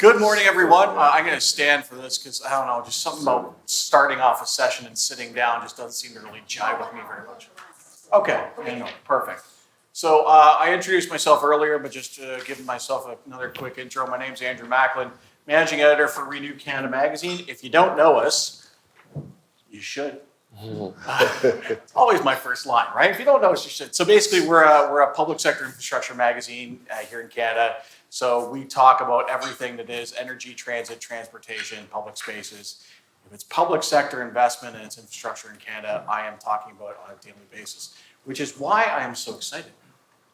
Good morning, everyone. I'm going to stand for this because, I don't know, just something about starting off a session and sitting down just doesn't seem to really jive with me very much. Okay, perfect. So I introduced myself earlier, but just to give myself another quick intro, my name's Andrew Macklin, Managing Editor for Renew Canada Magazine. If you don't know us, you should. Always my first line, right? If you don't know us, you should. So basically, we're a public sector infrastructure magazine here in Canada. So we talk about everything that is energy, transit, transportation, public spaces. If it's public sector investment and it's infrastructure in Canada, I am talking about it on a daily basis, which is why I am so excited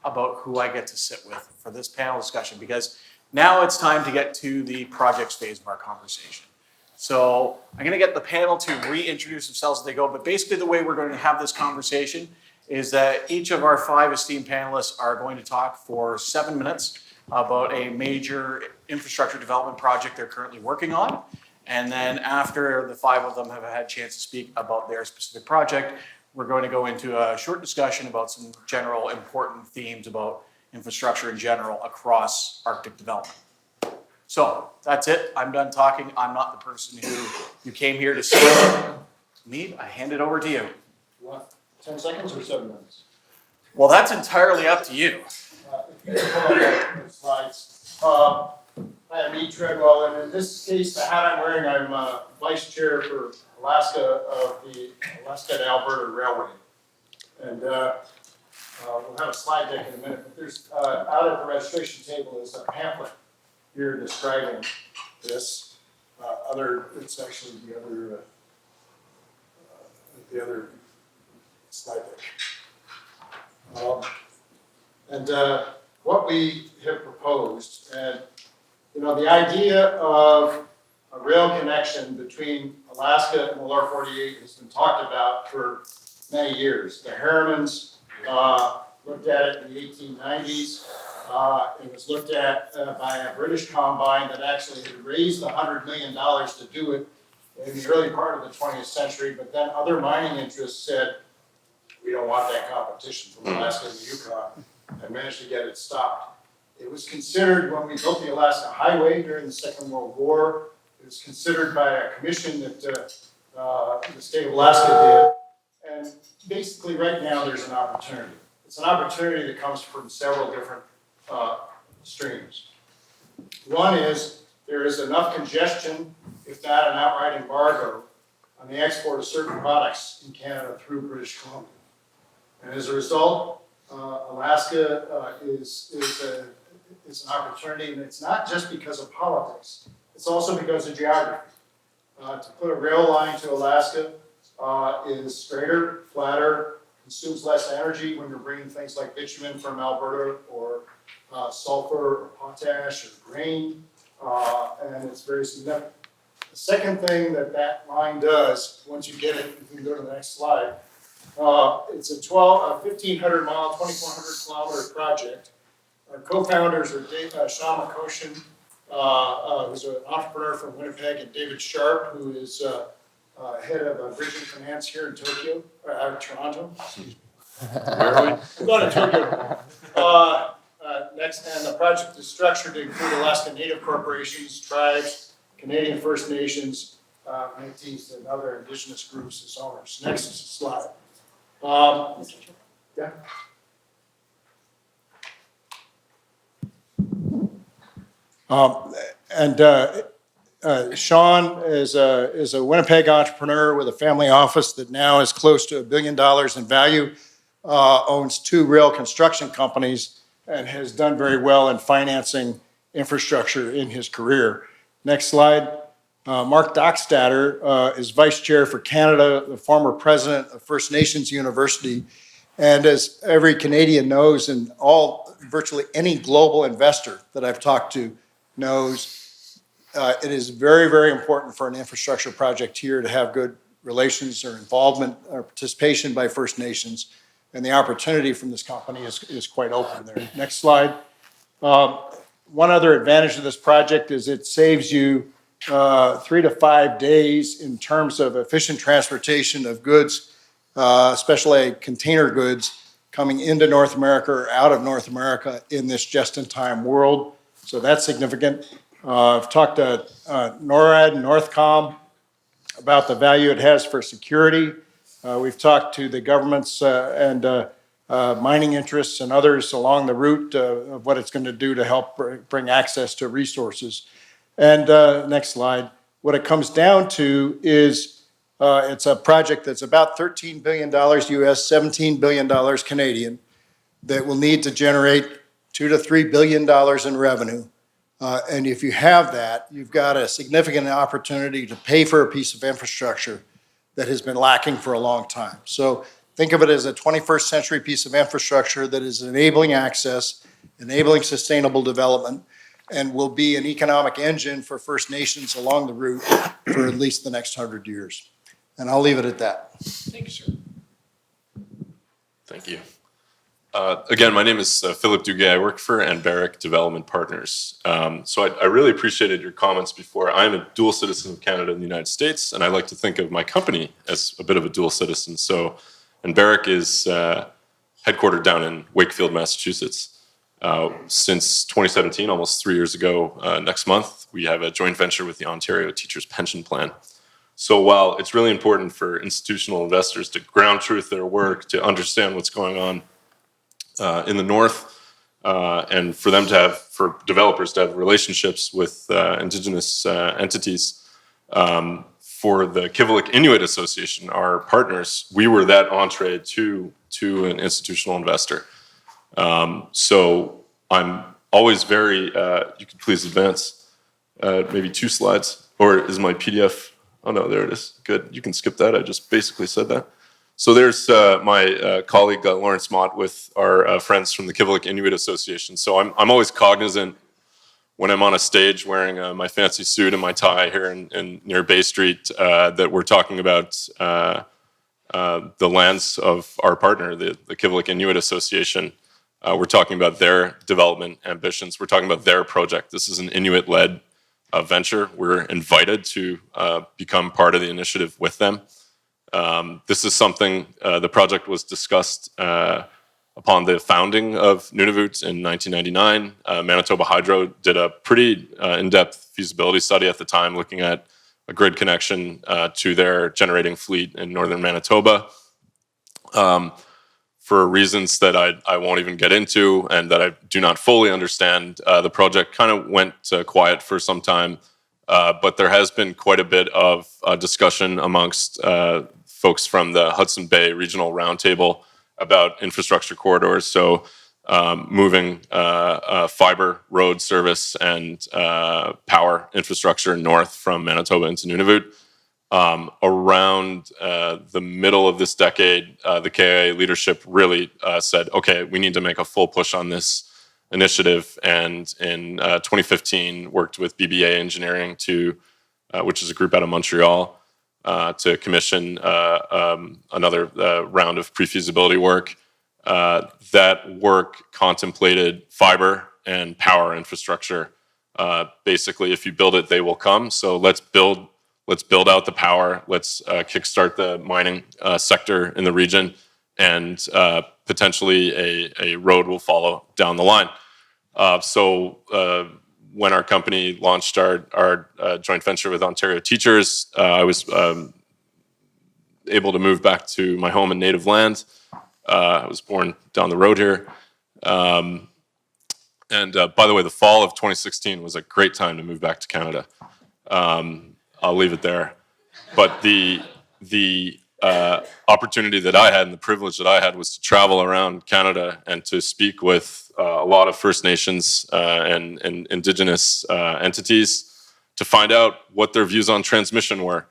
about who I get to sit with for this panel discussion, because now it's time to get to the projects phase of our conversation. So I'm going to get the panel to reintroduce themselves as they go, but basically the way we're going to have this conversation is that each of our 5 esteemed panelists are going to talk for 7 minutes about a major infrastructure development project they're currently working on. And then after the 5 of them have had a chance to speak about their specific project, we're going to go into a short discussion about some general important themes about infrastructure in general across Arctic development. So that's it. I'm done talking. I'm not the person who you came here to see. Mead, I hand it over to you. What, 10 seconds or 7 minutes? Well, that's entirely up to you. If you can pull up the slides. I am Mead Treadwell, and in this case, the hat I'm wearing, I'm Vice Chair for Alaska of the Alaska to Alberta Railway. And we'll have a slide deck in a minute, but there's out at the registration table is a pamphlet here describing this. It's actually the other slide deck. What we have proposed, and the idea of a rail connection between Alaska and the lower 48 has been talked about for many years. The Harrimans looked at it in the 1890s. It was looked at by a British combine that actually had raised $100 million to do it in the early part of the 20th century, but then other mining interests said, we don't want that competition from Alaska and the Yukon, and managed to get it stopped. It was considered, when we built the Alaska Highway during the Second World War, it was considered by a commission that the state of Alaska did, and basically right now there's an opportunity. It's an opportunity that comes from several different streams. One is there is enough congestion, if not an outright embargo, on the export of certain products in Canada through British Columbia. And as a result, Alaska is an opportunity, and it's not just because of politics, it's also because of geography. To put a rail line to Alaska is straighter, flatter, consumes less energy when you're bringing things like bitumen from Alberta or sulfur or potash or grain, and it's very significant. The second thing that line does, once you get it, you can go to the next slide, it's a 1,500 mile, 2,400 kilometer project. Our co-founders are Sean McCoshen, who's an entrepreneur from Winnipeg, and David Sharp, who is head of bridge and finance here in Toronto. Where are we? I'm going to Tokyo. Next, and the project is structured to include Alaska Native corporations, tribes, Canadian First Nations, Métis, and other Indigenous groups as owners. Next slide. Yeah. Sean is a Winnipeg entrepreneur with a family office that now is close to $1 billion in value, owns 2 rail construction companies, and has done very well in financing infrastructure in his career. Next slide. Mark Dockstader is Vice Chair for Canada, the former President of First Nations University, and as every Canadian knows, and virtually any global investor that I've talked to knows, it is very, very important for an infrastructure project here to have good relations or involvement or participation by First Nations, and the opportunity from this company is quite open there. Next slide. One other advantage of this project is it saves you 3 to 5 days in terms of efficient transportation of goods, especially container goods, coming into North America or out of North America in this just-in-time world. So that's significant. I've talked to NORAD and Northcom about the value it has for security. We've talked to the governments and mining interests and others along the route of what it's going to do to help bring access to resources. And next slide. What it comes down to is it's a project that's about $13 billion US, $17 billion Canadian, that will need to generate $2 to $3 billion in revenue. And if you have that, you've got a significant opportunity to pay for a piece of infrastructure that has been lacking for a long time. So think of it as a 21st century piece of infrastructure that is enabling access, enabling sustainable development, and will be an economic engine for First Nations along the route for at least the next 100 years. And I'll leave it at that. Thank you, sir. Thank you. Again, my name is Philip Duguay. I work for Anbaric Development Partners. So I really appreciated your comments before. I'm a dual citizen of Canada and the United States, and I like to think of my company as a bit of a dual citizen. So Anbaric is headquartered down in Wakefield, Massachusetts. Since 2017, almost 3 years ago next month, we have a joint venture with the Ontario Teachers Pension Plan. So while it's really important for institutional investors to ground truth their work, to understand what's going on in the north, and for them to have, for developers to have relationships with Indigenous entities. For the Kivalliq Inuit Association, our partners, we were that entree to an institutional investor. So I'm always very, you could please advance maybe 2 slides, or is my PDF, oh no, there it is, good, you can skip that, I just basically said that. So there's my colleague Lawrence Mott with our friends from the Kivalliq Inuit Association. So I'm always cognizant when I'm on a stage wearing my fancy suit and my tie here in near Bay Street that we're talking about the lands of our partner, the Kivalliq Inuit Association. We're talking about their development ambitions. We're talking about their project. This is an Inuit-led venture. We're invited to become part of the initiative with them. This is something, the project was discussed upon the founding of Nunavut in 1999. Manitoba Hydro did a pretty in-depth feasibility study at the time looking at a grid connection to their generating fleet in northern Manitoba. For reasons that I won't even get into and that I do not fully understand, the project kind of went quiet for some time. But there has been quite a bit of discussion amongst folks from the Hudson Bay Regional Roundtable about infrastructure corridors. So moving fiber road service and power infrastructure north from Manitoba into Nunavut. Around the middle of this decade, the KIA leadership really said, okay, we need to make a full push on this initiative, and in 2015 worked with BBA Engineering to, which is a group out of Montreal, to commission another round of pre-feasibility work. That work contemplated fiber and power infrastructure. Basically, if you build it, they will come. So let's build out the power. Let's kickstart the mining sector in the region, and potentially a road will follow down the line. So when our company launched our joint venture with Ontario Teachers, I was able to move back to my home and native land. I was born down the road here. And by the way, the fall of 2016 was a great time to move back to Canada. I'll leave it there. But the opportunity that I had and the privilege that I had was to travel around Canada and to speak with a lot of First Nations and Indigenous entities to find out what their views on transmission were.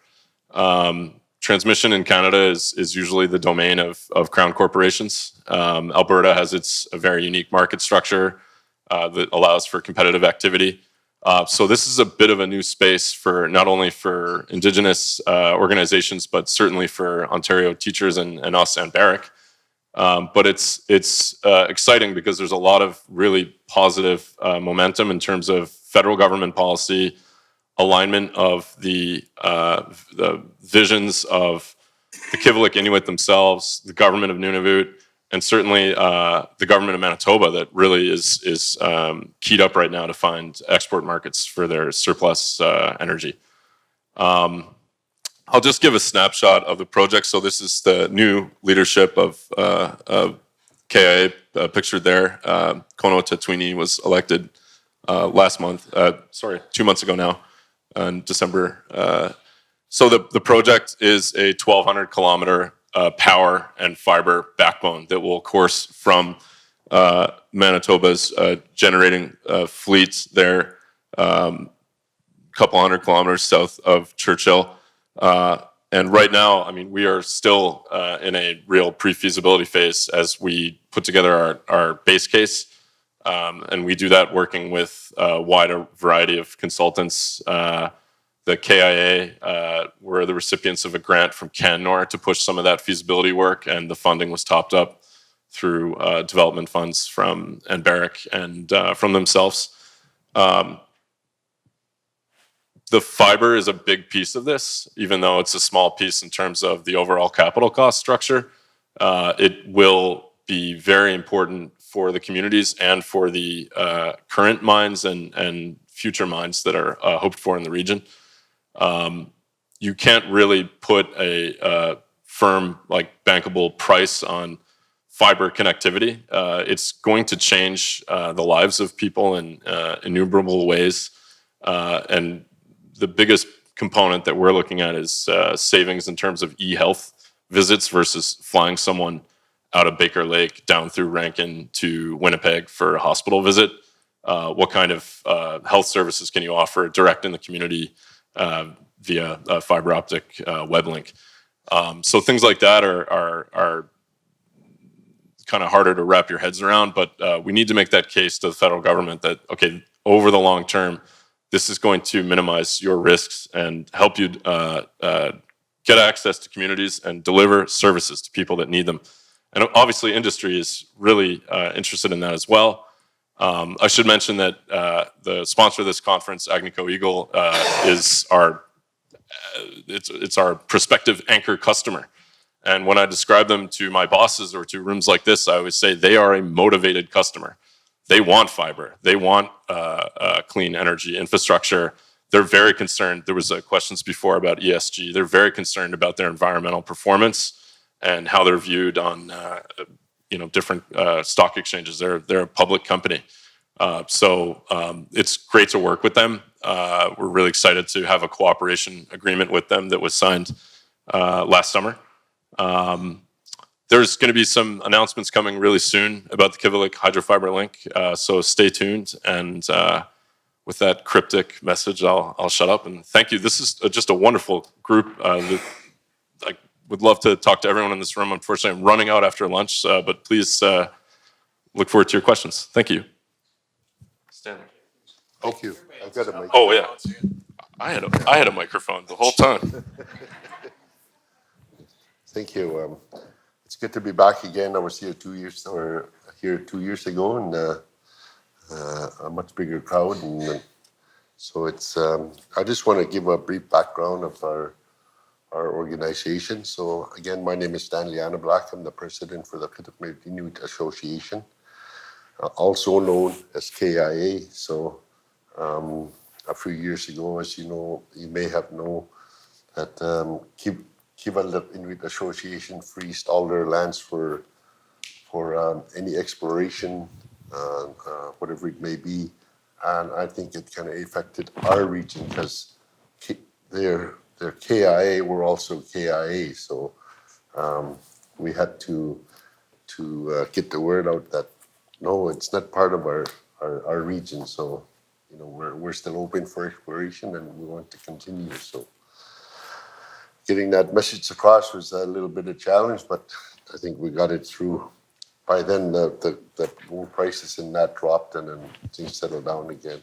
Transmission in Canada is usually the domain of crown corporations. Alberta has a very unique market structure that allows for competitive activity. So this is a bit of a new space for not only for Indigenous organizations, but certainly for Ontario Teachers and us and Anbaric. But it's exciting because there's a lot of really positive momentum in terms of federal government policy, alignment of the visions of the Kivalliq Inuit themselves, the government of Nunavut, and certainly the government of Manitoba that really is keyed up right now to find export markets for their surplus energy. I'll just give a snapshot of the project. So this is the new leadership of KIA pictured there. Kono Tatwini was elected last month, 2 months ago now, in December. So the project is a 1,200 kilometer power and fiber backbone that will course from Manitoba's generating fleet there, couple hundred kilometers south of Churchill. And right now, I mean, we are still in a real pre-feasibility phase as we put together our base case. And we do that working with a wider variety of consultants. The KIA were the recipients of a grant from Cannor to push some of that feasibility work, and the funding was topped up through development funds from Anbaric and from themselves. The fiber is a big piece of this, even though it's a small piece in terms of the overall capital cost structure. It will be very important for the communities and for the current mines and future mines that are hoped for in the region. You can't really put a firm, like, bankable price on fiber connectivity. It's going to change the lives of people in innumerable ways. And the biggest component that we're looking at is savings in terms of e-health visits versus flying someone out of Baker Lake down through Rankin to Winnipeg for a hospital visit. What kind of health services can you offer direct in the community via a fiber optic web link? So things like that are kind of harder to wrap your heads around, but we need to make that case to the federal government that, okay, over the long term, this is going to minimize your risks and help you get access to communities and deliver services to people that need them. And obviously, industry is really interested in that as well. I should mention that the sponsor of this conference, Agnico Eagle, is our prospective anchor customer. And when I describe them to my bosses or to rooms like this, I always say they are a motivated customer. They want fiber. They want clean energy infrastructure. They're very concerned. There was questions before about ESG. They're very concerned about their environmental performance and how they're viewed on different stock exchanges. They're a public company. So it's great to work with them. We're really excited to have a cooperation agreement with them that was signed last summer. There's going to be some announcements coming really soon about the Kivalliq Hydro-Fibre link, so stay tuned. And with that cryptic message, I'll shut up and thank you. This is just a wonderful group. I would love to talk to everyone in this room. Unfortunately, I'm running out after lunch, but please look forward to your questions. Thank you. Stanley. Thank you. I've got a mic. Oh yeah, I had a microphone the whole time. Thank you. It's good to be back again. I was here 2 years ago, and a much bigger crowd. And so it's. I just want to give a brief background of our organization. So again, my name is Stanley Anablak. I'm the president for the Kitikmeot Inuit Association, also known as KIA. So a few years ago, as you know, you may have known that Kivalliq Inuit Association freezed all their lands for any exploration, whatever it may be. And I think it kind of affected our region because their KIA were also KIA. So we had to get the word out that no, it's not part of our region. So we're still open for exploration and we want to continue. So getting that message across was a little bit of a challenge, but I think we got it through. By then, the gold prices in that dropped and then things settled down again.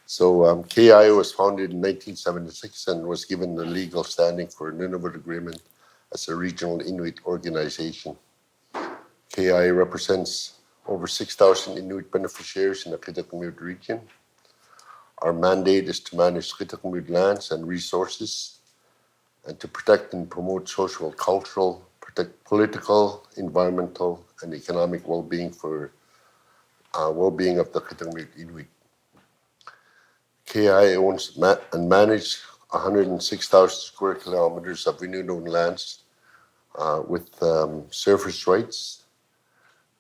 So KIA was founded in 1976 and was given the legal standing for Nunavut Agreement as a regional Inuit organization. KIA represents over 6,000 Inuit beneficiaries in the Kitikmeot region. Our mandate is to manage Kitikmeot lands and resources and to protect and promote social, cultural, political, environmental, and economic well-being for well-being of the Kitikmeot Inuit. KI owns and manages 106,000 square kilometers of Inuit-owned lands with surface rights.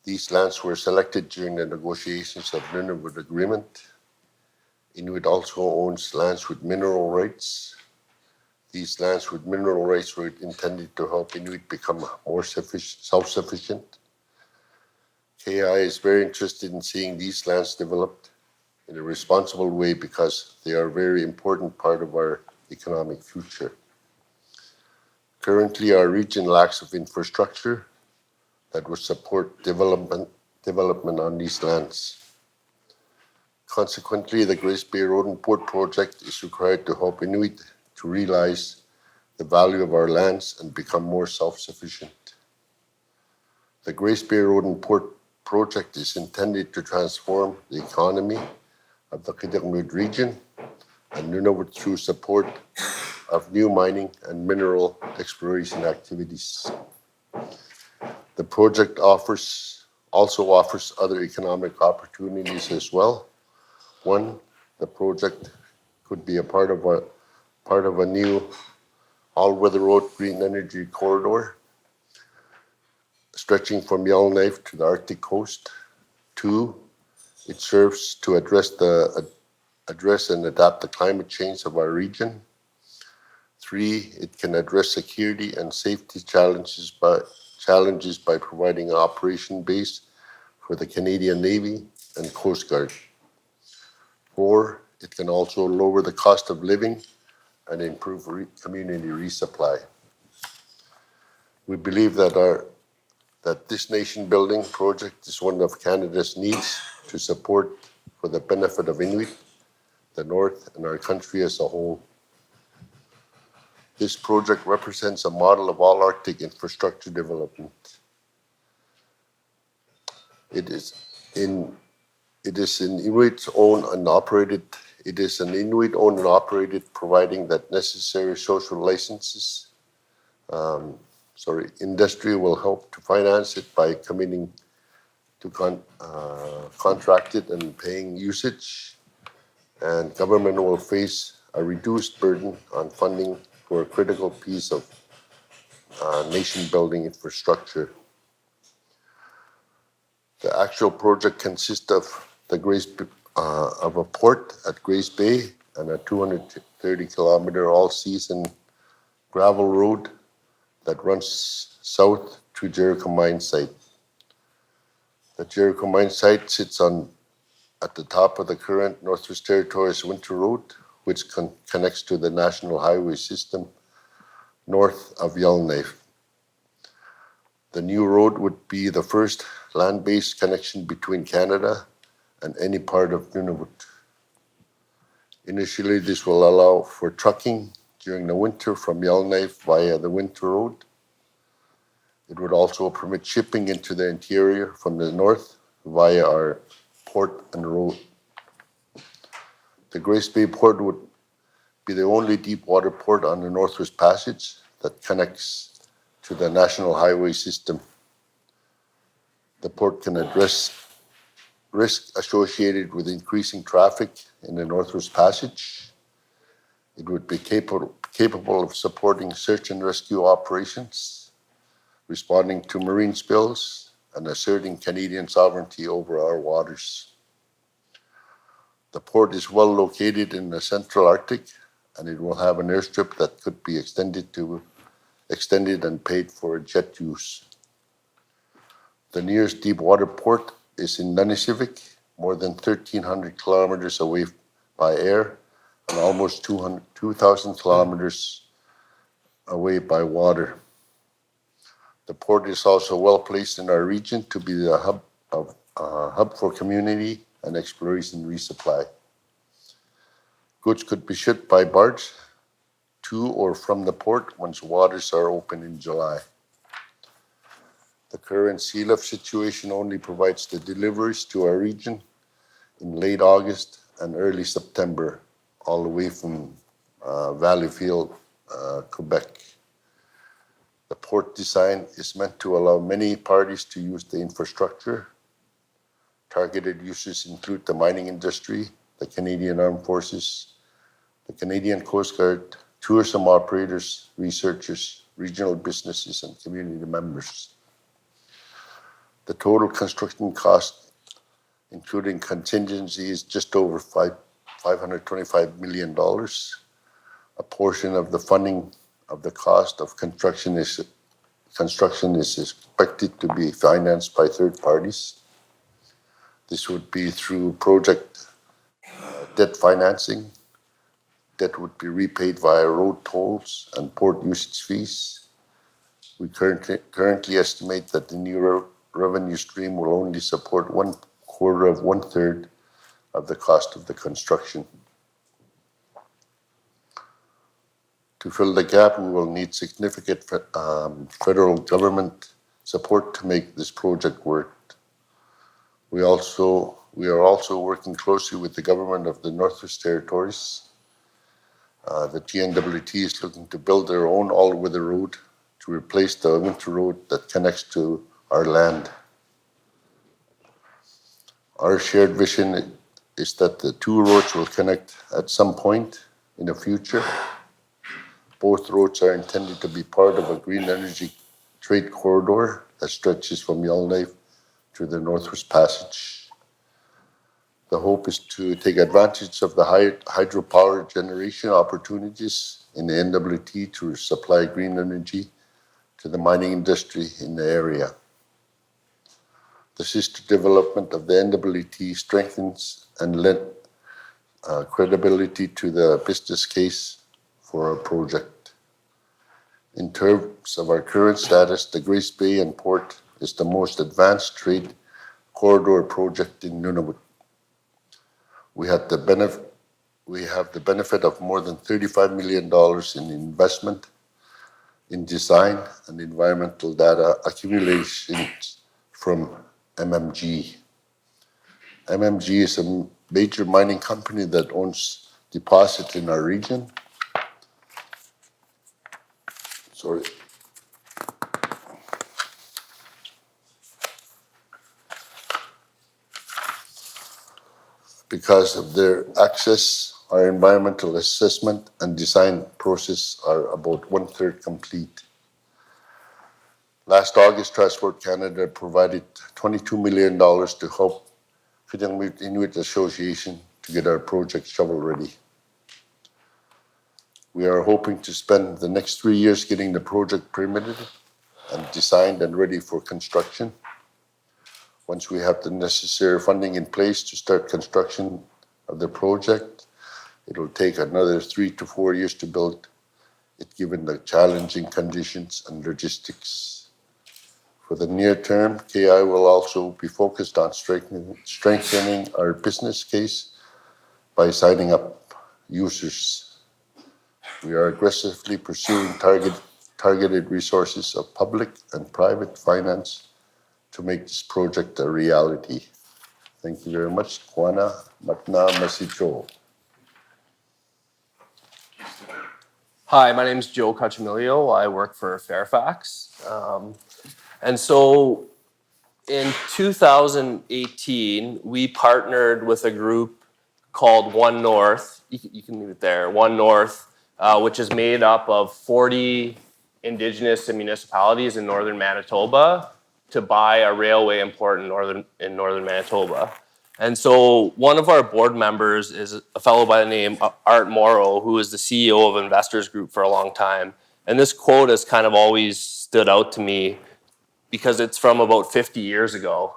These lands were selected during the negotiations of Nunavut Agreement. Inuit also owns lands with mineral rights. These lands with mineral rights were intended to help Inuit become more self-sufficient. KI is very interested in seeing these lands developed in a responsible way because they are a very important part of our economic future. Currently, our region lacks of infrastructure that would support development on these lands. Consequently, the Grace Bay Road and Port project is required to help Inuit to realize the value of our lands and become more self-sufficient. The Grace Bay Road and Port project is intended to transform the economy of the Kitikmeot region and Nunavut through support of new mining and mineral exploration activities. The project also offers other economic opportunities as well. One, the project could be a part of a new all-weather road green energy corridor stretching from Yellowknife to the Arctic coast. Two, it serves to address and adapt the climate change of our region. Three, it can address security and safety challenges by providing an operation base for the Canadian Navy and Coast Guard. Four, it can also lower the cost of living and improve community resupply. We believe that this nation-building project is one of Canada's needs to support for the benefit of Inuit, the North, and our country as a whole. This project represents a model of all Arctic infrastructure development. It is an Inuit-owned and operated, providing that necessary social licenses. Industry will help to finance it by committing to contract it and paying usage, and government will face a reduced burden on funding for a critical piece of nation-building infrastructure. The actual project consists of a port at Grace Bay and a 230-kilometer all-season gravel road that runs south to Jericho mine site. The Jericho mine site sits at the top of the current Northwest Territories Winter Road, which connects to the National Highway system north of Yellowknife. The new road would be the first land-based connection between Canada and any part of Nunavut. Initially, this will allow for trucking during the winter from Yellowknife via the Winter Road. It would also permit shipping into the interior from the north via our port and road. The Grace Bay Port would be the only deep water port on the Northwest Passage that connects to the National Highway system. The port can address risk associated with increasing traffic in the Northwest Passage. It would be capable of supporting search and rescue operations, responding to marine spills, and asserting Canadian sovereignty over our waters. The port is well located in the Central Arctic, and it will have an airstrip that could be extended and paid for jet use. The nearest deep water port is in Nunavut, more than 1,300 kilometers away by air and almost 2,000 kilometers away by water. The port is also well placed in our region to be the hub for community and exploration resupply. Goods could be shipped by barge to or from the port once waters are open in July. The current sea lift situation only provides the deliveries to our region in late August and early September, all the way from Valleyfield, Quebec. The port design is meant to allow many parties to use the infrastructure. Targeted uses include the mining industry, the Canadian Armed Forces, the Canadian Coast Guard, tourism operators, researchers, regional businesses, and community members. The total construction cost, including contingency, is just over $525 million. A portion of the funding of the cost of construction is expected to be financed by third parties. This would be through project debt financing. Debt would be repaid via road tolls and port usage fees. We currently estimate that the new revenue stream will only support 1/3 of the cost of the construction. To fill the gap, we will need significant federal government support to make this project work. We are also working closely with the government of the Northwest Territories. The NWT is looking to build their own all-weather road to replace the winter road that connects to our land. Our shared vision is that the two roads will connect at some point in the future. Both roads are intended to be part of a green energy trade corridor that stretches from Yellowknife to the Northwest Passage. The hope is to take advantage of the hydropower generation opportunities in the NWT to supply green energy to the mining industry in the area. The sister development of the NWT strengthens and lends credibility to the business case for our project. In terms of our current status, the Grace Bay and Port is the most advanced trade corridor project in Nunavut. We have the benefit of more than $35 million in investment in design and environmental data accumulation from MMG. MMG is a major mining company that owns deposits in our region. Sorry. Because of their access, our environmental assessment and design process are about 1/3 complete. Last August, Transport Canada provided $22 million to help Kitikmeot Inuit Association to get our project shovel-ready. We are hoping to spend the next 3 years getting the project permitted and designed and ready for construction. Once we have the necessary funding in place to start construction of the project, it will take another 3 to 4 years to build it, given the challenging conditions and logistics. For the near term, KI will also be focused on strengthening our business case by signing up users. We are aggressively pursuing targeted resources of public and private finance to make this project a reality. Thank you very much. Kwana Matna Masicho. Hi, my name is Joe Coccimiglio. I work for Fairfax. And so in 2018, we partnered with a group called One North. You can leave it there. One North, which is made up of 40 Indigenous municipalities in northern Manitoba to buy a railway in port in northern Manitoba. And so one of our board members is a fellow by the name of Art Morrow, who is the CEO of Investors Group for a long time. And this quote has kind of always stood out to me because it's from about 50 years ago.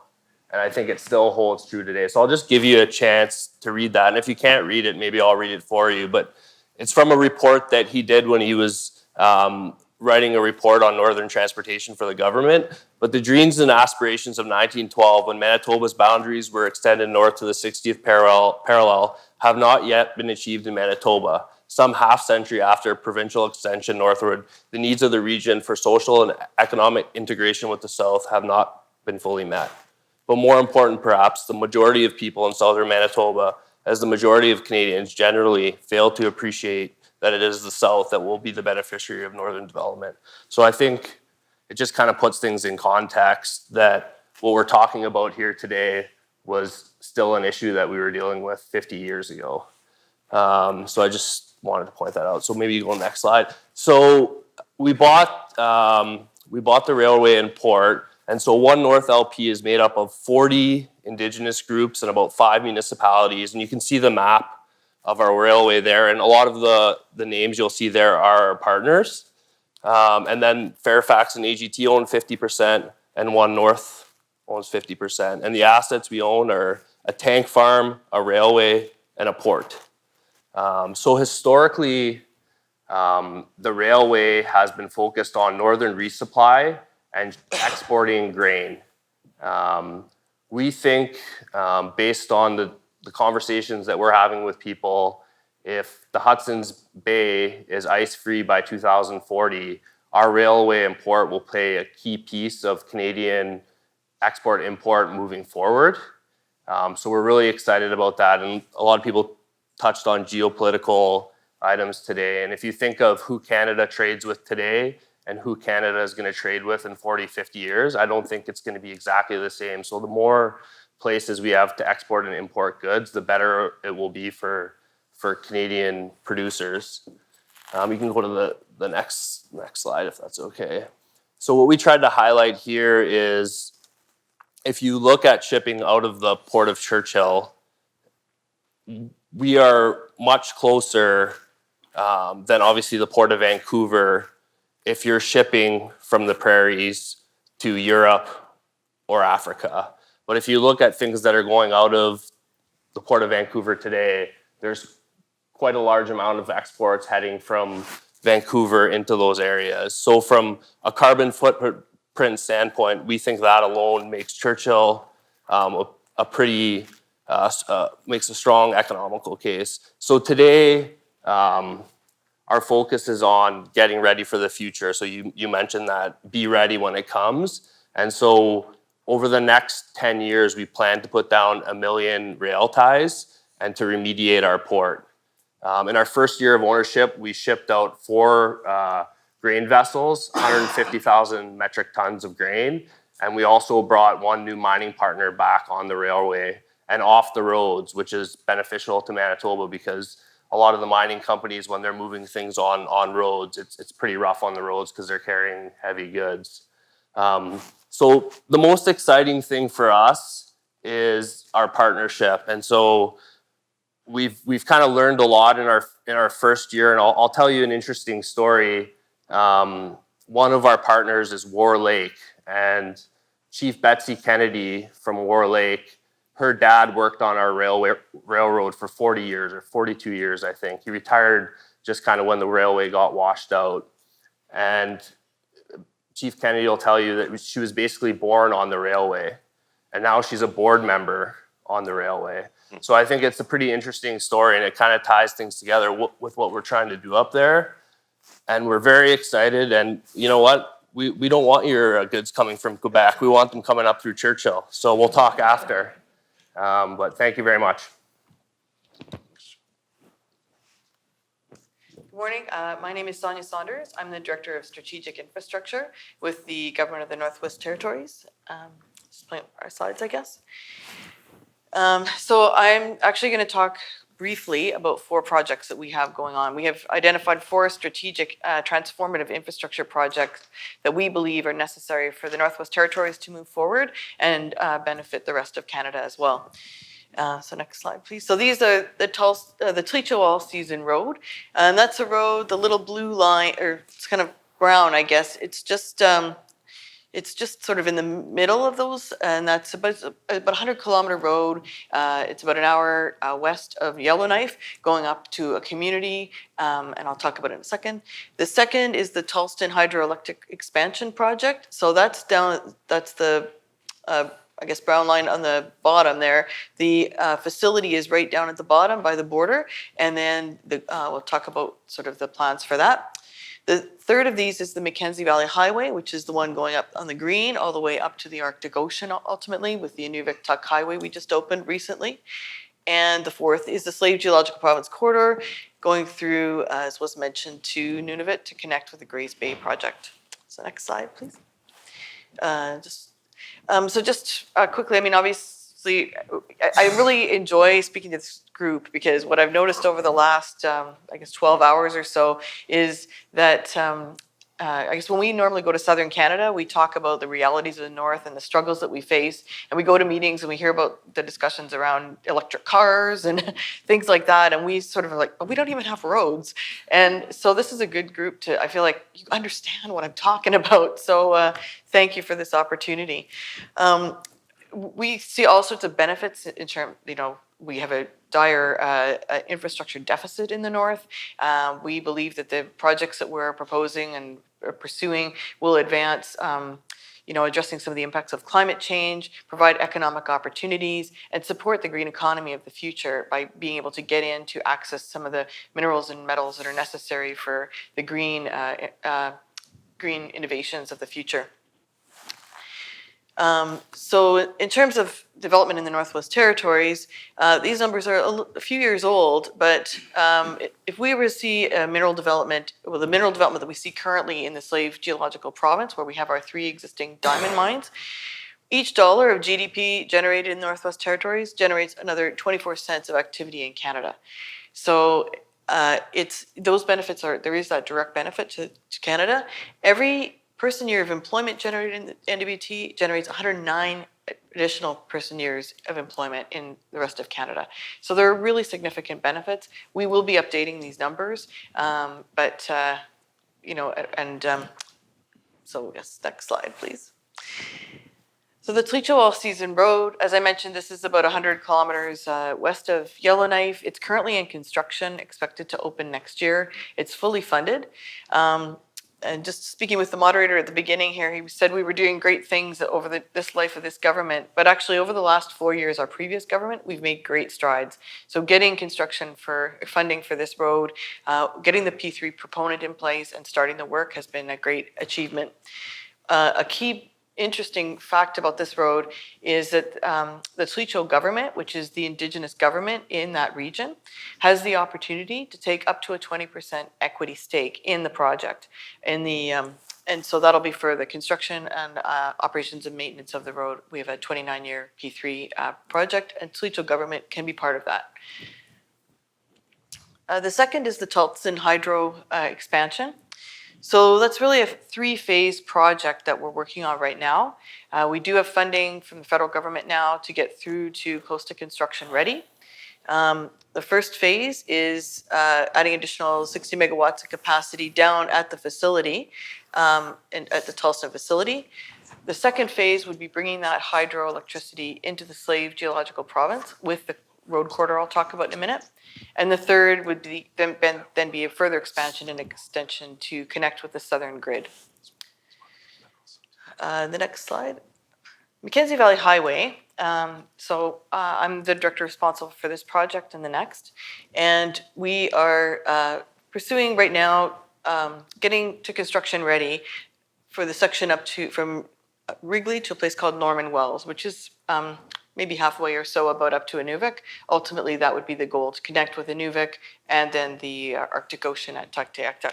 And I think it still holds true today. So I'll just give you a chance to read that. And if you can't read it, maybe I'll read it for you. But it's from a report that he did when he was writing a report on northern transportation for the government. But the dreams and aspirations of 1912, when Manitoba's boundaries were extended north to the 60th parallel, have not yet been achieved in Manitoba. Some half-century after provincial extension northward, the needs of the region for social and economic integration with the South have not been fully met. But more important, perhaps, the majority of people in southern Manitoba, as the majority of Canadians generally, fail to appreciate that it is the South that will be the beneficiary of northern development. So I think it just kind of puts things in context that what we're talking about here today was still an issue that we were dealing with 50 years ago. So I just wanted to point that out. So maybe you go next slide. So we bought the railway and port, and so One North LP is made up of 40 Indigenous groups and about 5 municipalities, and you can see the map of our railway there, and a lot of the names you'll see there are our partners. And then Fairfax and AGT own 50%, and One North owns 50%. And the assets we own are a tank farm, a railway, and a port. So historically, the railway has been focused on northern resupply and exporting grain. We think, based on the conversations that we're having with people, if the Hudson's Bay is ice-free by 2040, our railway and port will play a key piece of Canadian export-import moving forward. So we're really excited about that, and a lot of people touched on geopolitical items today. And if you think of who Canada trades with today and who Canada is going to trade with in 40, 50 years, I don't think it's going to be exactly the same. So the more places we have to export and import goods, the better it will be for Canadian producers. You can go to the next slide if that's okay. So what we tried to highlight here is, if you look at shipping out of the Port of Churchill, we are much closer than obviously the Port of Vancouver if you're shipping from the prairies to Europe or Africa. But if you look at things that are going out of the Port of Vancouver today, there's quite a large amount of exports heading from Vancouver into those areas. So from a carbon footprint standpoint, we think that alone makes Churchill makes a strong economical case. So today, our focus is on getting ready for the future. So you mentioned that, be ready when it comes. And so over the next 10 years, we plan to put down 1 million rail ties and to remediate our port. In our first year of ownership, we shipped out 4 grain vessels, 150,000 metric tons of grain. And we also brought 1 new mining partner back on the railway and off the roads, which is beneficial to Manitoba because a lot of the mining companies, when they're moving things on roads, it's pretty rough on the roads because they're carrying heavy goods. So the most exciting thing for us is our partnership. And so we've kind of learned a lot in our first year, and I'll tell you an interesting story. One of our partners is War Lake, and Chief Betsy Kennedy from War Lake, her dad worked on our railroad for 40 years or 42 years, I think. He retired just kind of when the railway got washed out. And Chief Kennedy will tell you that she was basically born on the railway, and now she's a board member on the railway. So I think it's a pretty interesting story, and it kind of ties things together with what we're trying to do up there. And we're very excited. And you know what? We don't want your goods coming from Quebec. We want them coming up through Churchill. So we'll talk after. But thank you very much. Good morning. My name is Sonya Saunders. I'm the Director of Strategic Infrastructure with the Government of the Northwest Territories. Just playing our slides, I guess. So I'm actually going to talk briefly about 4 projects that we have going on. We have identified 4 strategic transformative infrastructure projects that we believe are necessary for the Northwest Territories to move forward and benefit the rest of Canada as well. So next slide, please. So these are the Tlicho All-Season Road, and that's a road, the little blue line, or it's kind of brown, I guess. It's just sort of in the middle of those, and that's about a 100-kilometer road. It's about an hour west of Yellowknife, going up to a community, and I'll talk about it in a second. The second is the Tallston Hydroelectric Expansion Project. So that's the I guess brown line on the bottom there. The facility is right down at the bottom by the border, and then we'll talk about sort of the plans for that. The third of these is the Mackenzie Valley Highway, which is the one going up on the green all the way up to the Arctic Ocean ultimately, with the Inuvik Tuk Highway we just opened recently. And the fourth is the Slave Geological Province Corridor, going through, as was mentioned, to Nunavut to connect with the Grays Bay project. So next slide, please. Quickly, I mean, obviously, I really enjoy speaking to this group because what I've noticed over the last, 12 hours or so is that I guess when we normally go to Southern Canada, we talk about the realities of the North and the struggles that we face. And we go to meetings and we hear about the discussions around electric cars and things like that. And we sort of are like, but we don't even have roads. And so this is a good group to, I feel like you understand what I'm talking about. So thank you for this opportunity. We see all sorts of benefits in terms, we have a dire infrastructure deficit in the North. We believe that the projects that we're proposing and pursuing will advance, addressing some of the impacts of climate change, provide economic opportunities, and support the green economy of the future by being able to get in to access some of the minerals and metals that are necessary for the green innovations of the future. So in terms of development in the Northwest Territories, these numbers are a few years old, but if we were to see a mineral development, the mineral development that we see currently in the Slave Geological Province, where we have our 3 existing diamond mines, each dollar of GDP generated in the Northwest Territories generates another 24 cents of activity in Canada. So those benefits there is that direct benefit to Canada. Every person year of employment generated in the NWT generates 109 additional person years of employment in the rest of Canada. So there are really significant benefits. We will be updating these numbers, so yes, next slide, please. So the Treadwell All-Season Road, as I mentioned, this is about 100 kilometers west of Yellowknife. It's currently in construction, expected to open next year. It's fully funded. And just speaking with the moderator at the beginning here, he said we were doing great things over this life of this government, but actually over the last 4 years, our previous government, we've made great strides. So getting construction for funding for this road, getting the P3 proponent in place and starting the work has been a great achievement. A key interesting fact about this road is that the Churchill government, which is the Indigenous government in that region, has the opportunity to take up to a 20% equity stake in the project. And so that'll be for the construction and operations and maintenance of the road. We have a 29-year P3 project, and Churchill government can be part of that. The second is the Thompson hydro expansion. So that's really a 3-phase project that we're working on right now. We do have funding from the federal government now to get through to close to construction ready. The first phase is adding additional 60 megawatts of capacity down at the facility, and at the Tulsa facility. The second phase would be bringing that hydroelectricity into the Slave Geological Province with the road corridor I'll talk about in a minute. And the third would be then be a further expansion and extension to connect with the southern grid. The next slide. Mackenzie Valley Highway. I'm the director responsible for this project and the next. And we are pursuing right now getting to construction ready for the section from Wrigley to a place called Norman Wells, which is maybe halfway or so about up to Nunavut. Ultimately, that would be the goal, to connect with Nunavut and then the Arctic Ocean at Tuktoyaktuk.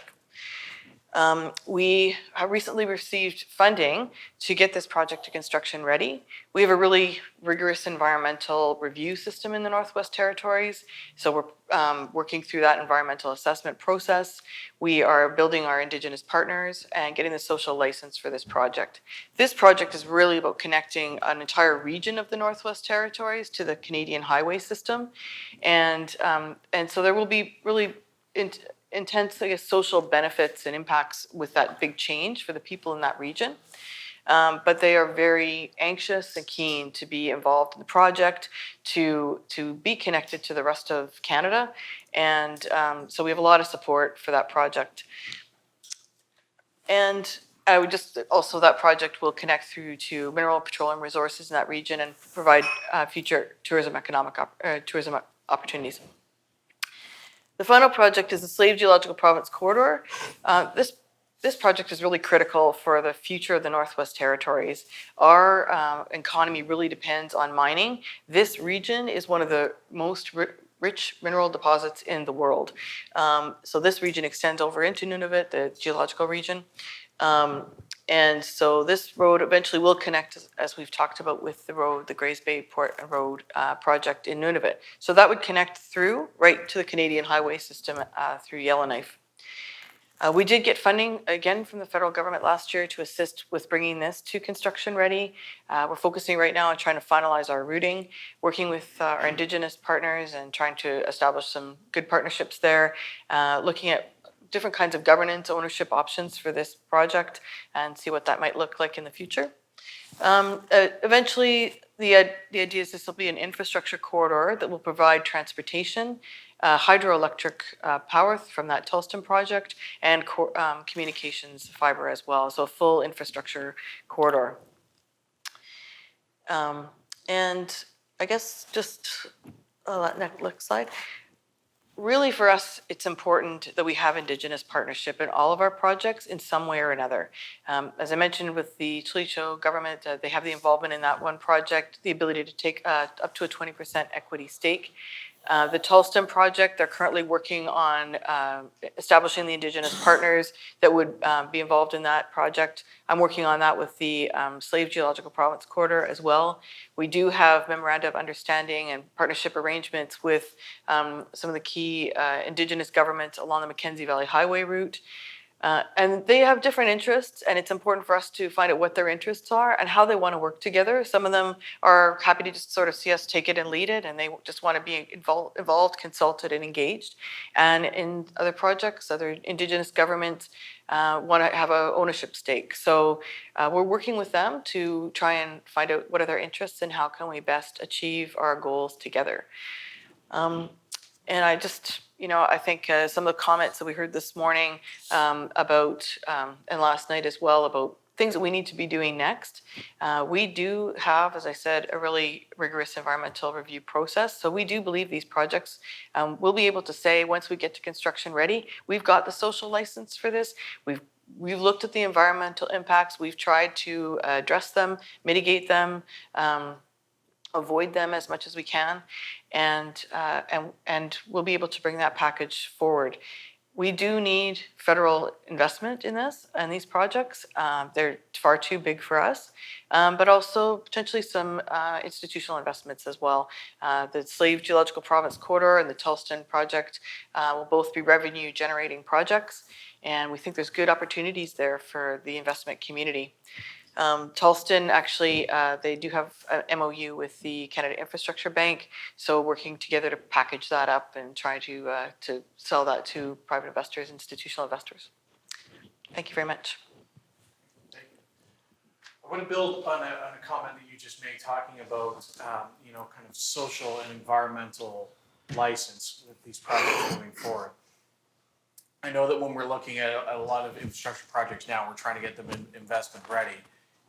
We have recently received funding to get this project to construction ready. We have a really rigorous environmental review system in the Northwest Territories, so we're working through that environmental assessment process. We are building our Indigenous partners and getting the social license for this project. This project is really about connecting an entire region of the Northwest Territories to the Canadian highway system, and so there will be really intense, I guess, social benefits and impacts with that big change for the people in that region. But they are very anxious and keen to be involved in the project, to be connected to the rest of Canada. And so we have a lot of support for that project. And I would just also, that project will connect through to mineral, petroleum resources in that region and provide future tourism opportunities. The final project is the Slave Geological Province Corridor. This project is really critical for the future of the Northwest Territories. Our economy really depends on mining. This region is one of the most rich mineral deposits in the world. So this region extends over into Nunavut, the geological region. And so this road eventually will connect, as we've talked about, with the road, the Grays Bay Port Road project in Nunavut. So that would connect through right to the Canadian highway system through Yellowknife. We did get funding again from the federal government last year to assist with bringing this to construction ready. We're focusing right now on trying to finalize our routing, working with our Indigenous partners and trying to establish some good partnerships there, looking at different kinds of governance ownership options for this project and see what that might look like in the future. Eventually, the idea is this will be an infrastructure corridor that will provide transportation, hydroelectric power from that Thompson project, and communications fiber as well. So a full infrastructure corridor. And I guess just next slide. Really, for us, it's important that we have Indigenous partnership in all of our projects in some way or another. As I mentioned with the Churchill government, they have the involvement in that one project, the ability to take up to a 20% equity stake. The Thompson project, they're currently working on establishing the Indigenous partners that would be involved in that project. I'm working on that with the Slave Geological Province Corridor as well. We do have memoranda of understanding and partnership arrangements with some of the key Indigenous governments along the Mackenzie Valley Highway route. And they have different interests, and it's important for us to find out what their interests are and how they want to work together. Some of them are happy to just sort of see us take it and lead it, and they just want to be involved, consulted, and engaged. And in other projects, other Indigenous governments want to have an ownership stake. So we're working with them to try and find out what are their interests and how can we best achieve our goals together. And I just, I think some of the comments that we heard this morning about, and last night as well, about things that we need to be doing next. We do have, as I said, a really rigorous environmental review process. So we do believe these projects will be able to say, once we get to construction ready, we've got the social license for this. We've looked at the environmental impacts. We've tried to address them, mitigate them, avoid them as much as we can, and we'll be able to bring that package forward. We do need federal investment in this and these projects. They're far too big for us, but also potentially some institutional investments as well. The Slave Geological Province Corridor and the Thompson project will both be revenue generating projects, and we think there's good opportunities there for the investment community. Thompson, actually, they do have an MOU with the Canada Infrastructure Bank, so working together to package that up and try to sell that to private investors, institutional investors. Thank you very much. Thank you. I want to build on a comment that you just made, talking about kind of social and environmental license with these projects moving forward. I know that when we're looking at a lot of infrastructure projects now, we're trying to get them investment ready.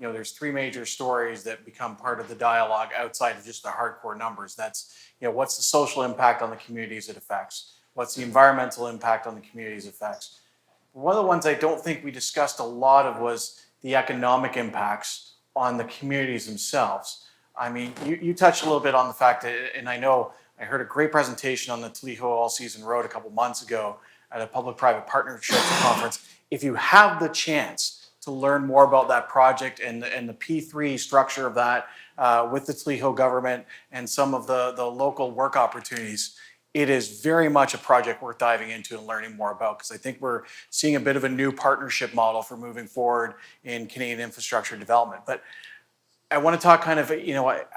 There's three major stories that become part of the dialogue outside of just the hardcore numbers. That's, what's the social impact on the communities it affects? What's the environmental impact on the communities it affects? One of the ones I don't think we discussed a lot of was the economic impacts on the communities themselves. I mean, you touched a little bit on the fact that, and I know I heard a great presentation on the Tuktoyaktuk All-Season Road a couple months ago at a public-private partnership conference. If you have the chance to learn more about that project and the P3 structure of that with the Tuktoyaktuk government and some of the local work opportunities, it is very much a project worth diving into and learning more about, because I think we're seeing a bit of a new partnership model for moving forward in Canadian infrastructure development. But I want to talk kind of,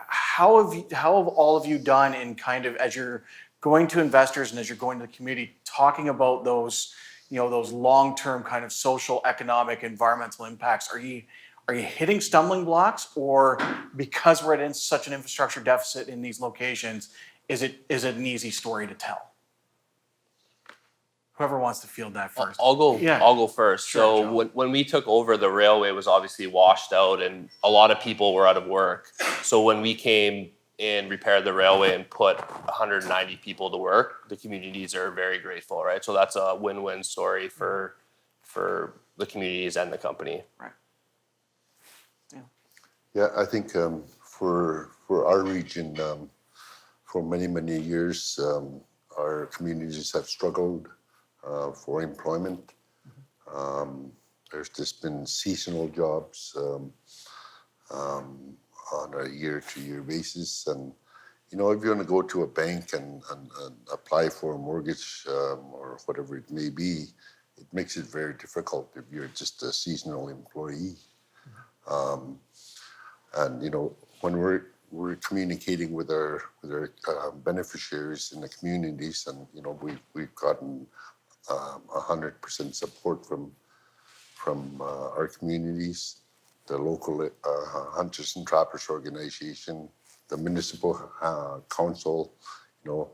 how have all of you done in kind of, as you're going to investors and as you're going to the community, talking about those those long-term kind of social, economic, environmental impacts? Are you hitting stumbling blocks, or because we're in such an infrastructure deficit in these locations, is it an easy story to tell? Whoever wants to field that first. I'll go first. Sure, so when we took over, the railway was obviously washed out and a lot of people were out of work. So when we came and repaired the railway and put 190 people to work, the communities are very grateful, right? So that's a win-win story for the communities and the company. Right. Yeah, I think for our region, for many years, our communities have struggled for employment. there's just been seasonal jobs on a year-to-year basis. And, you know, if you want to go to a bank and apply for a mortgage or whatever it may be, it makes it very difficult if you're just a seasonal employee. And, you know, when we're communicating with our beneficiaries in the communities, and, you know, we've gotten 100% support from our communities, the local Hunters and Trappers Organization, the municipal council. You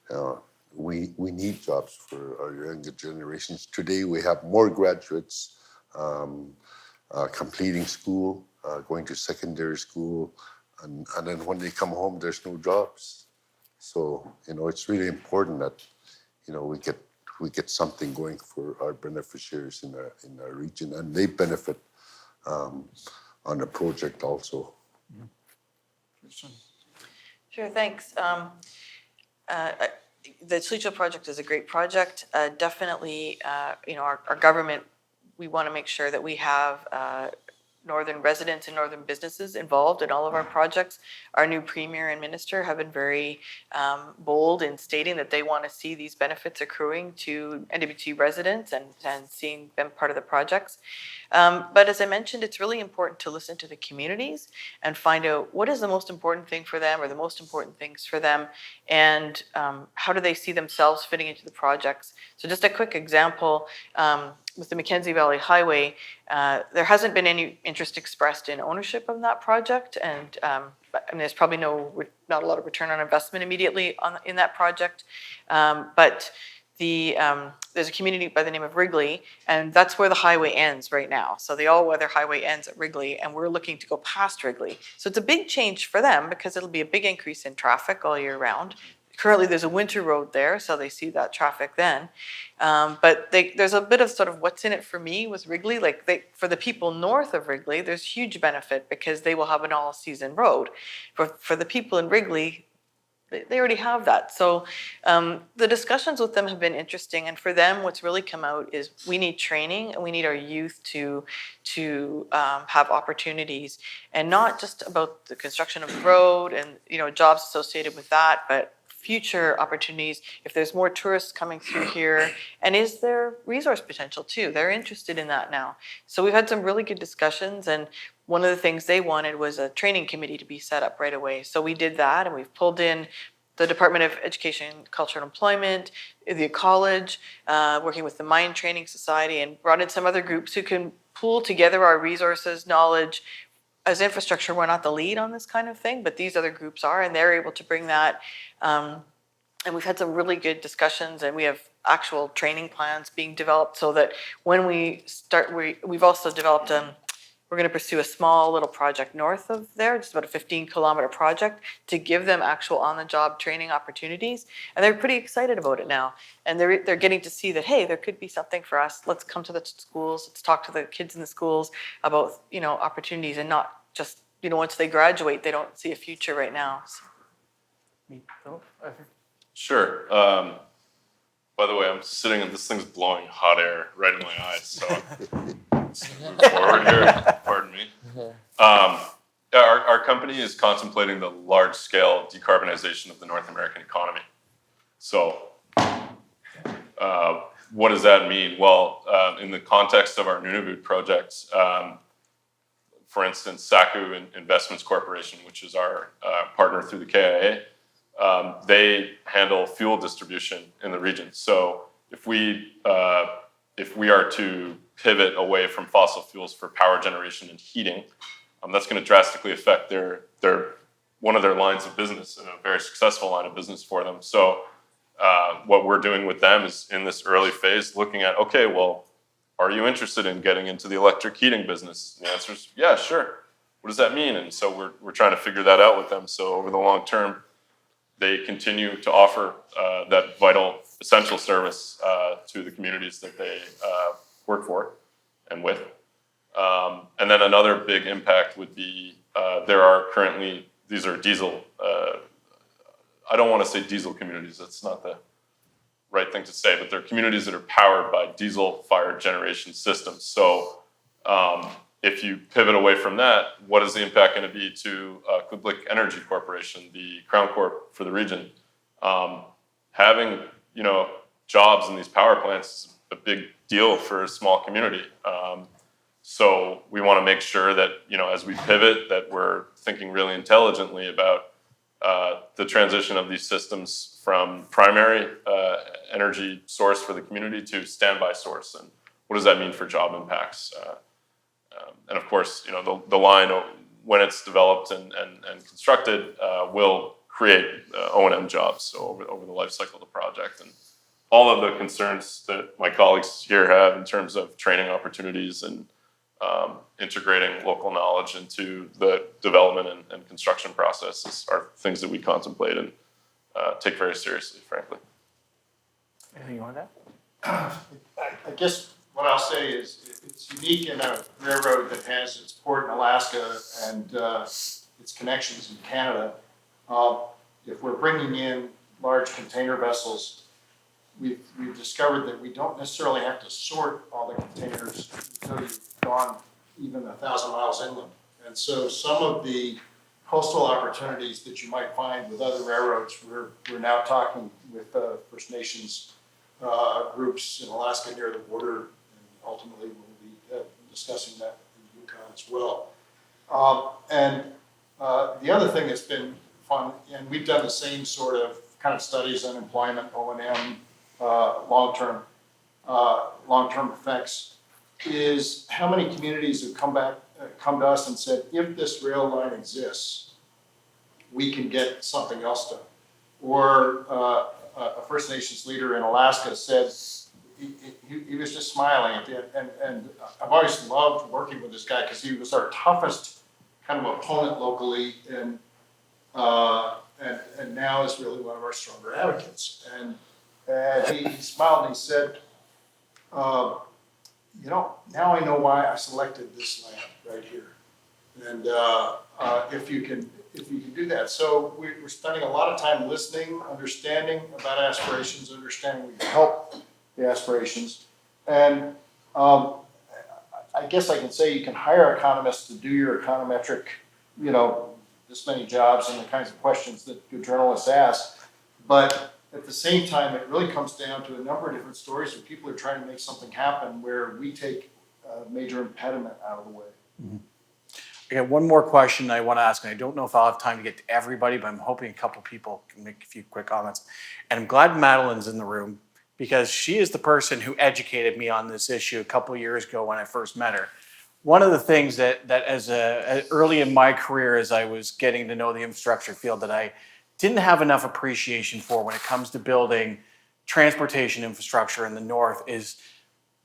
know, we need jobs for our younger generations. Today we have more graduates completing school, going to secondary school, and then when they come home, there's no jobs. So, you know, it's really important that, you know, we get something going for our beneficiaries in our region, and they benefit on the project also. Sure, thanks. The Churchill project is a great project. Definitely, you know, our government, we want to make sure that we have northern residents and northern businesses involved in all of our projects. Our new premier and minister have been very bold in stating that they want to see these benefits accruing to NWT residents and seeing them part of the projects. But as I mentioned, it's really important to listen to the communities and find out what is the most important thing for them or the most important things for them, and how do they see themselves fitting into the projects. So just a quick example, with the Mackenzie Valley Highway, there hasn't been any interest expressed in ownership of that project, and there's probably not a lot of return on investment immediately in that project, but there's a community by the name of Wrigley, and that's where the highway ends right now. So the all-weather highway ends at Wrigley, and we're looking to go past Wrigley. So it's a big change for them because it'll be a big increase in traffic all year round. Currently, there's a winter road there, so they see that traffic then. But there's a bit of sort of what's in it for me with Wrigley. For the people north of Wrigley, there's huge benefit because they will have an all-season road. For the people in Wrigley, they already have that. So the discussions with them have been interesting. And for them, what's really come out is we need training and we need our youth to have opportunities, and not just about the construction of the road and, you know, jobs associated with that, but future opportunities, if there's more tourists coming through here, and is there resource potential too? They're interested in that now. So we've had some really good discussions, and one of the things they wanted was a training committee to be set up right away. So we did that, and we've pulled in the Department of Education, Culture and Employment, the college, working with the Mine Training Society, and brought in some other groups who can pool together our resources, knowledge. As infrastructure, we're not the lead on this kind of thing, but these other groups are, and they're able to bring that. And we've had some really good discussions, and we have actual training plans being developed so that when we start, we've also developed, we're going to pursue a small little project north of there, just about a 15-kilometer project, to give them actual on-the-job training opportunities. And they're pretty excited about it now. And they're getting to see that, hey, there could be something for us. Let's come to the schools. Let's talk to the kids in the schools about, you know, opportunities, and not just, you know, once they graduate, they don't see a future right now. So. Sure. By the way, I'm sitting and this thing's blowing hot air right in my eyes, so let's move forward here. Pardon me. Our company is contemplating the large-scale decarbonization of the North American economy. So what does that mean? Well, in the context of our Nunavut projects, for instance, Saku Investments Corporation, which is our partner through the KIA, they handle fuel distribution in the region. So if we are to pivot away from fossil fuels for power generation and heating, that's going to drastically affect one of their lines of business, and a very successful line of business for them. So what we're doing with them is, in this early phase, looking at, okay, well, are you interested in getting into the electric heating business? And the answer is, yeah, sure. What does that mean? And so we're trying to figure that out with them. So over the long term, they continue to offer that vital, essential service to the communities that they work for and with. And then another big impact would be there are currently, these are diesel, I don't want to say diesel communities, that's not the right thing to say, but they're communities that are powered by diesel-fired generation systems. So If you pivot away from that, what is the impact going to be to Kivalliq Energy Corporation, the Crown Corp for the region? Having jobs in these power plants is a big deal for a small community. So we want to make sure that as we pivot, that we're thinking really intelligently about the transition of these systems from primary energy source for the community to standby source, and what does that mean for job impacts? And of course, the line, when it's developed and constructed, will create O&M jobs, so over the life cycle of the project. And all of the concerns that my colleagues here have in terms of training opportunities and integrating local knowledge into the development and construction processes are things that we contemplate and take very seriously, frankly. Anything you want to I guess what I'll say is it's unique in a railroad that has its port in Alaska and its connections in Canada. If we're bringing in large container vessels, we've discovered that we don't necessarily have to sort all the containers until you've gone even 1,000 miles inland. And so some of the coastal opportunities that you might find with other railroads, we're now talking with First Nations groups in Alaska near the border, and ultimately we'll be discussing that in Yukon as well. And the other thing that's been fun, and we've done the same sort of kind of studies on employment, O&M, long-term effects, is how many communities have come to us and said, if this rail line exists, we can get something else done. Or a First Nations leader in Alaska said, he was just smiling at the end, and I've always loved working with this guy because he was our toughest kind of opponent locally, and now is really one of our stronger advocates. And he smiled and he said, now I know why I selected this land right here. And if you can do that. So we're spending a lot of time listening, understanding about aspirations, understanding we can help the aspirations. And I guess I can say you can hire economists to do your econometric, this many jobs and the kinds of questions that your journalists ask. But at the same time, it really comes down to a number of different stories where people are trying to make something happen where we take a major impediment out of the way. Mm-hmm. I got one more question I want to ask, and I don't know if I'll have time to get to everybody, but I'm hoping a couple people can make a few quick comments. And I'm glad Madeline's in the room because she is the person who educated me on this issue a couple of years ago when I first met her. One of the things that as early in my career as I was getting to know the infrastructure field that I didn't have enough appreciation for when it comes to building transportation infrastructure in the north is,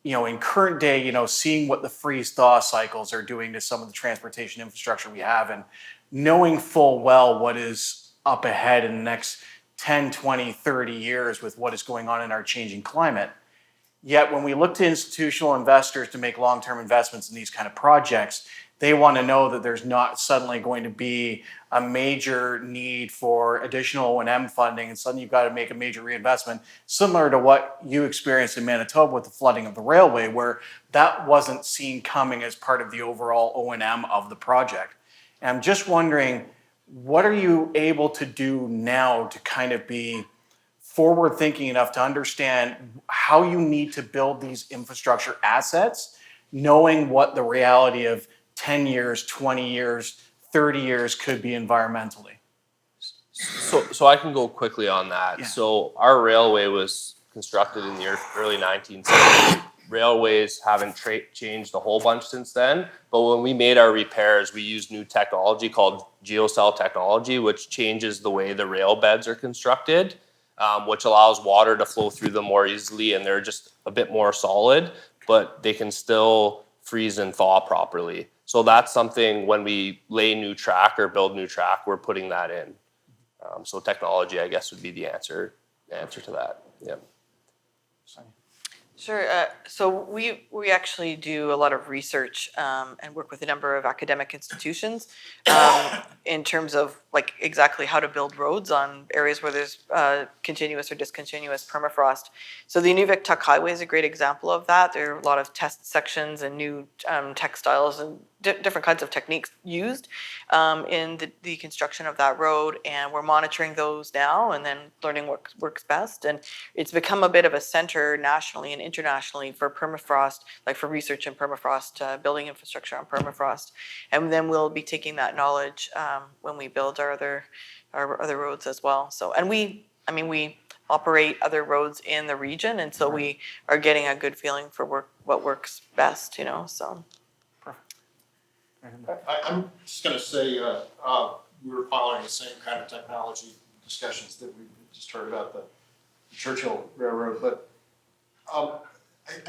in current day, seeing what the freeze-thaw cycles are doing to some of the transportation infrastructure we have and knowing full well what is up ahead in the next 10, 20, 30 years with what is going on in our changing climate. Yet when we look to institutional investors to make long-term investments in these kind of projects, they want to know that there's not suddenly going to be a major need for additional O&M funding, and suddenly you've got to make a major reinvestment, similar to what you experienced in Manitoba with the flooding of the railway, where that wasn't seen coming as part of the overall O&M of the project. And I'm just wondering, what are you able to do now to kind of be forward-thinking enough to understand how you need to build these infrastructure assets, knowing what the reality of 10 years, 20 years, 30 years could be environmentally? So I can go quickly on that. Yeah. So our railway was constructed in the early 1970s. Railways haven't changed a whole bunch since then, but when we made our repairs, we used new technology called Geocell Technology, which changes the way the rail beds are constructed, which allows water to flow through them more easily, and they're just a bit more solid, but they can still freeze and thaw properly. So that's something when we lay new track or build new track, we're putting that in. So technology, I guess, would be the answer to that. Yeah. Sure. So we actually do a lot of research and work with a number of academic institutions in terms of like exactly how to build roads on areas where there's continuous or discontinuous permafrost. So the Inuvik Tuck Highway is a great example of that. There are a lot of test sections and new textiles and different kinds of techniques used in the construction of that road, and we're monitoring those now and then learning what works best. And it's become a bit of a center nationally and internationally for permafrost, like for research in permafrost, building infrastructure on permafrost. And then we'll be taking that knowledge when we build our other roads as well. So, and we operate other roads in the region, and so we are getting a good feeling for what works best, so. I'm just going to say we were following the same kind of technology discussions that we just heard about the Churchill Railroad, but I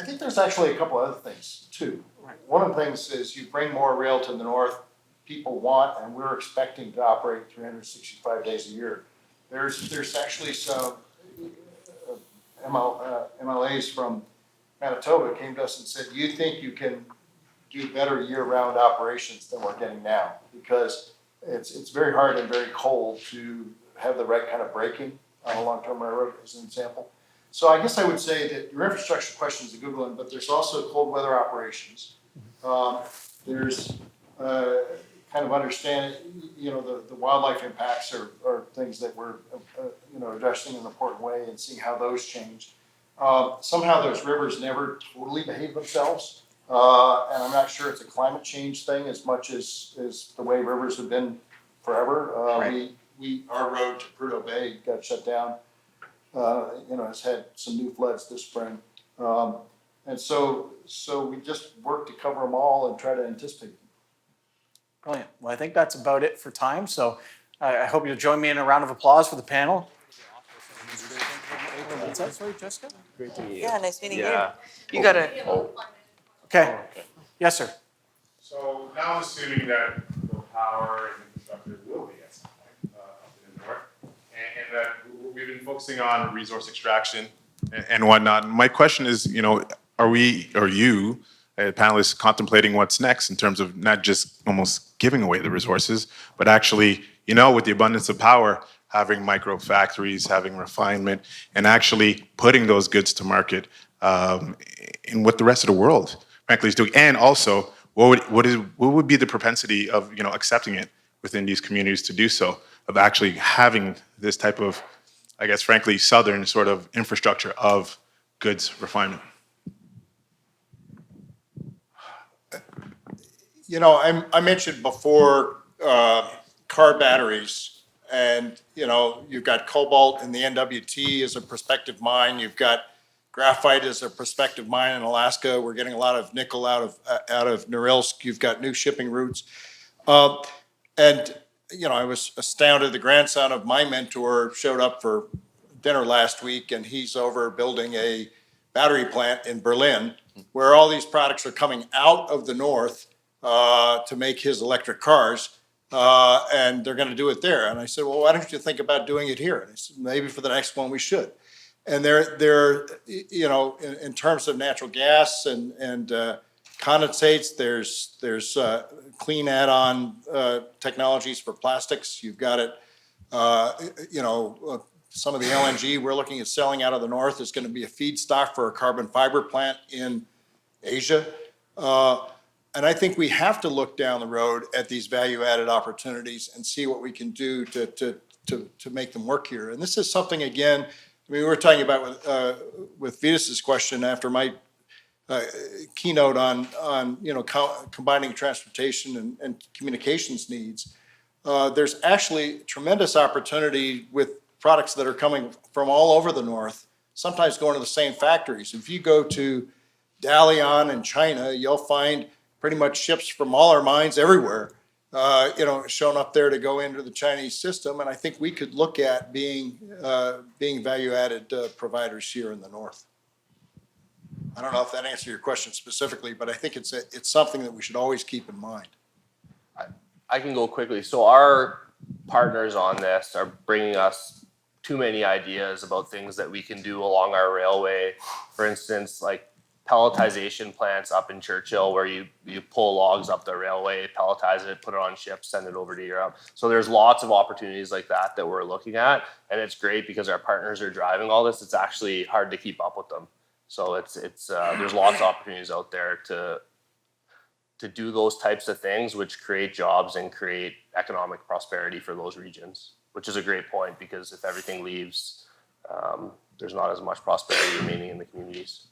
think there's actually a couple other things too. One of the things is you bring more rail to the north, people want, and we're expecting to operate 365 days a year. There's actually some MLAs from Manitoba came to us and said, you think you can do better year-round operations than we're getting now, because it's very hard and very cold to have the right kind of braking on a long-term railroad, as an example. So I guess I would say that your infrastructure question is a good one, but there's also cold weather operations. There's kind of understanding, the wildlife impacts are things that we're, addressing in an important way and seeing how those change. Somehow those rivers never totally behave themselves. And I'm not sure it's a climate change thing as much as the way rivers have been forever. Our road to Prudhoe Bay got shut down. Has had some new floods this spring. And so we just work to cover them all and try to anticipate them. Brilliant. Well, I think that's about it for time. So I hope you'll join me in a round of applause for the panel. What's that? Sorry, Jessica? Great to meet you. Yeah, nice meeting you. Yeah. You gotta. Okay. Yes, sir. So now I'm assuming that the power and infrastructure will be at some point up in the north, and that we've been focusing on resource extraction and whatnot. My question is, are we, or you, panelists, contemplating what's next in terms of not just almost giving away the resources, but actually, with the abundance of power, having micro factories, having refinement, and actually putting those goods to market in what the rest of the world, frankly, is doing. And also, what would be the propensity of accepting it within these communities to do so, of actually having this type of, I guess, frankly, southern sort of infrastructure of goods refinement? I mentioned before car batteries, and you've got cobalt in the NWT as a prospective mine. You've got graphite as a prospective mine in Alaska. We're getting a lot of nickel out of Norilsk. You've got new shipping routes, and I was astounded. The grandson of my mentor showed up for dinner last week, and he's over building a battery plant in Berlin, where all these products are coming out of the north to make his electric cars, and they're going to do it there. And I said, well, why don't you think about doing it here? And he said, maybe for the next one we should. And they're in terms of natural gas and condensates, there's clean add-on technologies for plastics. You've got it, some of the LNG we're looking at selling out of the north is going to be a feedstock for a carbon fiber plant in Asia. And I think we have to look down the road at these value-added opportunities and see what we can do to make them work here. And this is something, again, we were talking about with Vitas's question after my keynote on combining transportation and communications needs. There's actually tremendous opportunity with products that are coming from all over the north, sometimes going to the same factories. If you go to Dalian in China, you'll find pretty much ships from all our mines everywhere, shown up there to go into the Chinese system. And I think we could look at being value-added providers here in the north. I don't know if that answers your question specifically, but I think it's something that we should always keep in mind. I can go quickly. So our partners on this are bringing us too many ideas about things that we can do along our railway. For instance, like pelletization plants up in Churchill where you pull logs up the railway, pelletize it, put it on ships, send it over to Europe. So there's lots of opportunities like that that we're looking at. And it's great because our partners are driving all this. It's actually hard to keep up with them. So it's there's lots of opportunities out there to do those types of things, which create jobs and create economic prosperity for those regions, which is a great point because if everything leaves, there's not as much prosperity remaining in the communities.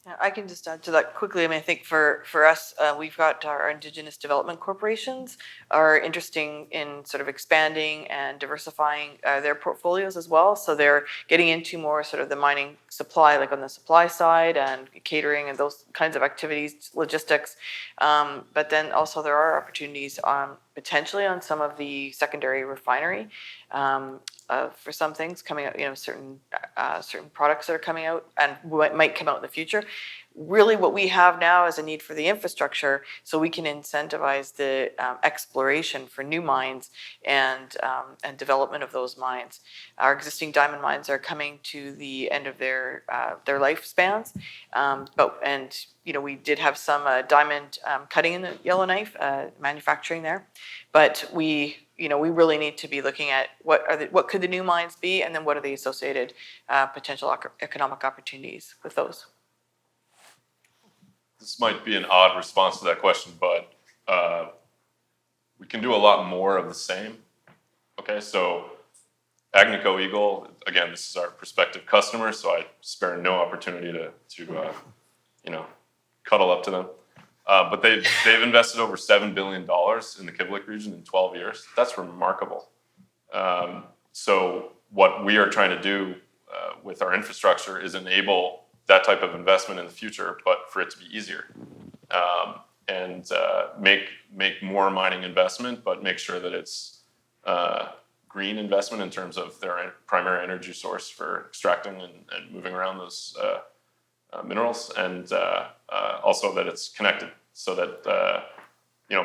Yeah, I can just add to that quickly. I mean, I think for us, we've got our Indigenous Development Corporations are interesting in sort of expanding and diversifying their portfolios as well. So they're getting into more sort of the mining supply, like on the supply side and catering and those kinds of activities, logistics. But then also there are opportunities potentially on some of the secondary refinery for some things coming out, you know, certain products that are coming out and might come out in the future. Really what we have now is a need for the infrastructure so we can incentivize the exploration for new mines and development of those mines. Our existing diamond mines are coming to the end of their lifespans, and you know, we did have some diamond cutting in the Yellowknife manufacturing there, but we really need to be looking at what could the new mines be, and then what are the associated potential economic opportunities with those. This might be an odd response to that question, but we can do a lot more of the same. Okay, so Agnico Eagle, again, this is our prospective customer, so I spare no opportunity to cuddle up to them. But they've invested over $7 billion in the Kivalliq region in 12 years. That's remarkable. So what we are trying to do with our infrastructure is enable that type of investment in the future, but for it to be easier, and make more mining investment, but make sure that it's green investment in terms of their primary energy source for extracting and moving around those minerals, and also that it's connected, so that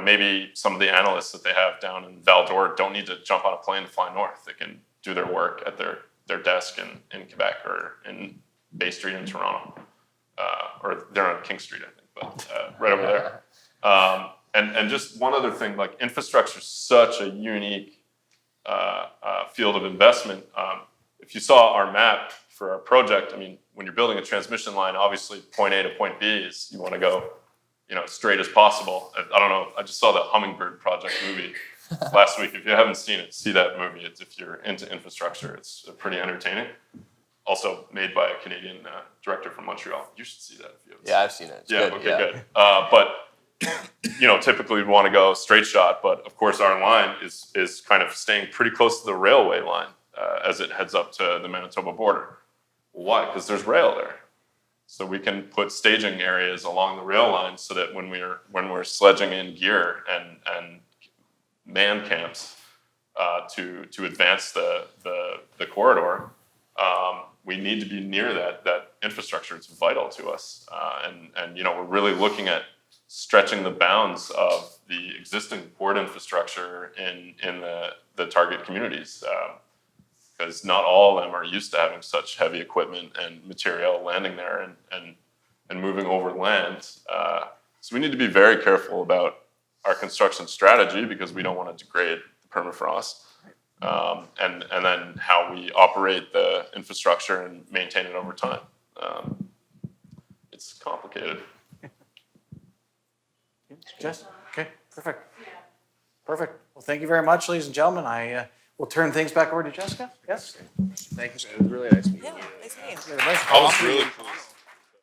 maybe some of the analysts that they have down in Val d'Or don't need to jump on a plane to fly north. They can do their work at their desk in Quebec or in Bay Street in Toronto, or they're on King Street, I think, but right over there. And just one other thing, like infrastructure is such a unique field of investment. If you saw our map for our project, I mean, when you're building a transmission line, obviously point A to point B is you want to go, straight as possible. I don't know, I just saw the Hummingbird Project movie last week. If you haven't seen it, see that movie. If you're into infrastructure, it's pretty entertaining. Also made by a Canadian director from Montreal. You should see that if you haven't. Yeah, I've seen it. It's good. Good. Okay, good. But typically we want to go straight shot. But of course, our line is kind of staying pretty close to the railway line as it heads up to the Manitoba border. Why? Because there's rail there, so we can put staging areas along the rail line so that when we're sledging in gear and man camps to advance the corridor. We need to be near that infrastructure. It's vital to us, and we're really looking at stretching the bounds of the existing port infrastructure in the target communities, because not all of them are used to having such heavy equipment and material landing there and moving over land. So we need to be very careful about our construction strategy because we don't want to degrade the permafrost. And then how we operate the infrastructure and maintain it over time. It's complicated. Jess? Okay, perfect. Perfect. Well, thank you very much, ladies and gentlemen. I will turn things back over to Jessica. Yes? Thank you. It was really nice meeting you. Yeah, nice meeting you. Nice I was really pleased.